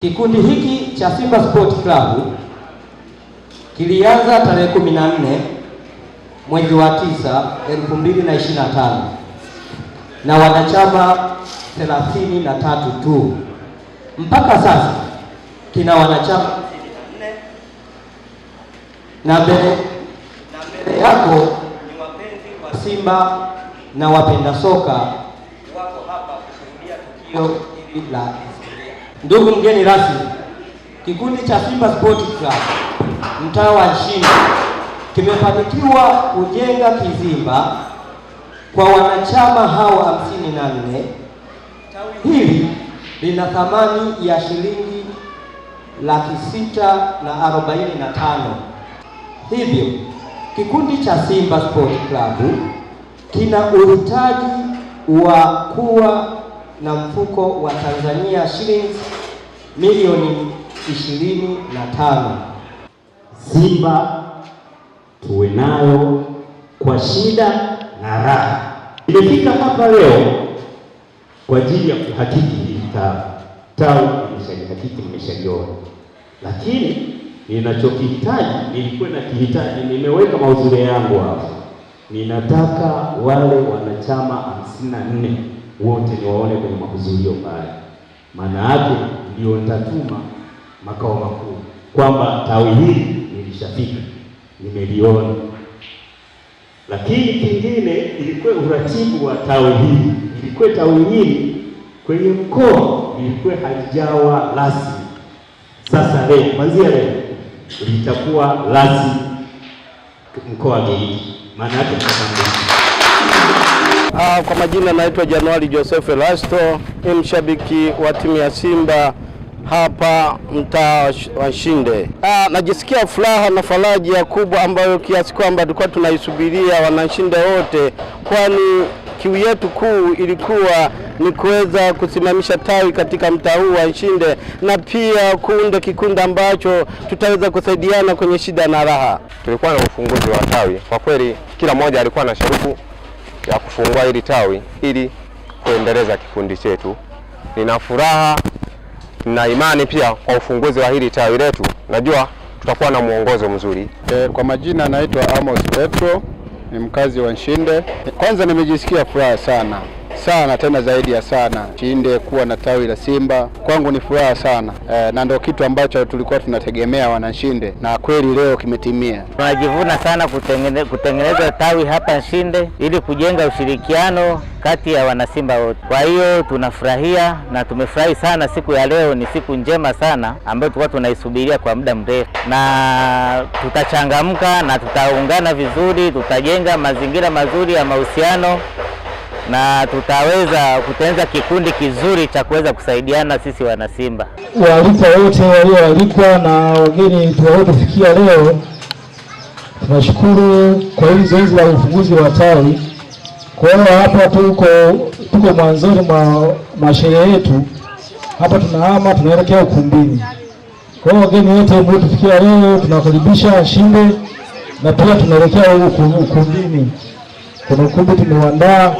Kikundi hiki cha Simba Sport Club kilianza tarehe 14 mwezi wa 9 2025 na wanachama 33 tu. Mpaka sasa kina wanachama 4 na mbele yako ni wapenzi wa Simba na wapenda soka wako hapa kushuhudia tukio hili la historia. Ndugu mgeni rasmi, kikundi cha Simba Sport Club mtaa wa Nshinde kimefanikiwa kujenga kizimba kwa wanachama hawa 54. Hili lina thamani ya shilingi $645,000. Hivyo kikundi cha Simba Sport Club kina uhitaji wa kuwa na mfuko wa Tanzania shilingi milioni 25. Simba tuwe nayo kwa shida na raha. Nimefika hapa leo kwa ajili ya kuhakiki hili tawi nimeshahakiki, nimeshaliona, lakini ninachokihitaji, nilikuwa na kihitaji, nimeweka mahudhurio yangu hapa. Ninataka wale wanachama 54 wote niwaone kwenye mahudhurio pale. Maana yake ndio nitatuma makao makuu kwamba tawi hili nilishafika, nimeliona. Lakini kingine ilikuwa uratibu wa tawi hili. Ilikuwa tawi hili kwenye mkoa ilikuwa halijawa rasmi. Sasa leo, kuanzia leo litakuwa rasmi mkoa wa Geita. Maana yake kwa majina naitwa Januari Joseph Elasto, ni mshabiki wa timu ya Simba hapa mtaa wa Nshinde. Najisikia furaha na faraja kubwa ambayo kiasi kwamba tulikuwa tunaisubiria wananshinde wote, kwani kiu yetu kuu ilikuwa ni kuweza kusimamisha tawi katika mtaa huu wa Nshinde na pia kuunda kikundi ambacho tutaweza kusaidiana kwenye shida na raha. Tulikuwa na ufunguzi wa tawi. Kwa kweli kila mmoja alikuwa na shauku ya kufungua hili tawi ili kuendeleza kikundi chetu. Nina furaha na imani pia kwa ufunguzi wa hili tawi letu. Najua tutakuwa na mwongozo mzuri. Kwa majina naitwa Amos Petro, ni mkazi wa Nshinde. Kwanza nimejisikia furaha sana tena zaidi ya sana. Nshinde kuwa na tawi la Simba kwangu ni furaha sana, na ndio kitu ambacho tulikuwa tunategemea wana Nshinde, na kweli leo kimetimia. Tunajivuna sana kutengeneza tawi hapa Nshinde ili kujenga ushirikiano kati ya wanasimba wote. Kwa hiyo tunafurahia na tumefurahi sana. Siku ya leo ni siku njema sana ambayo tulikuwa tunaisubiria kwa muda mrefu, na tutachangamka na tutaungana vizuri, tutajenga mazingira mazuri ya mahusiano na tutaweza kutengeneza kikundi kizuri cha kuweza kusaidiana sisi wanasimba. Waalikwa wote walioalikwa na wageni tuliofikia leo, tunashukuru kwa hili zoezi la ufunguzi wa tawi. Kwa hiyo hapa tuko mwanzoni mwa sherehe yetu. Hapa tunahama tunaelekea ukumbini. Kwa hiyo wageni wote mliotufikia leo tunakaribisha Nshinde, na pia tunaelekea ukumbini. Kuna ukumbi tumeuandaa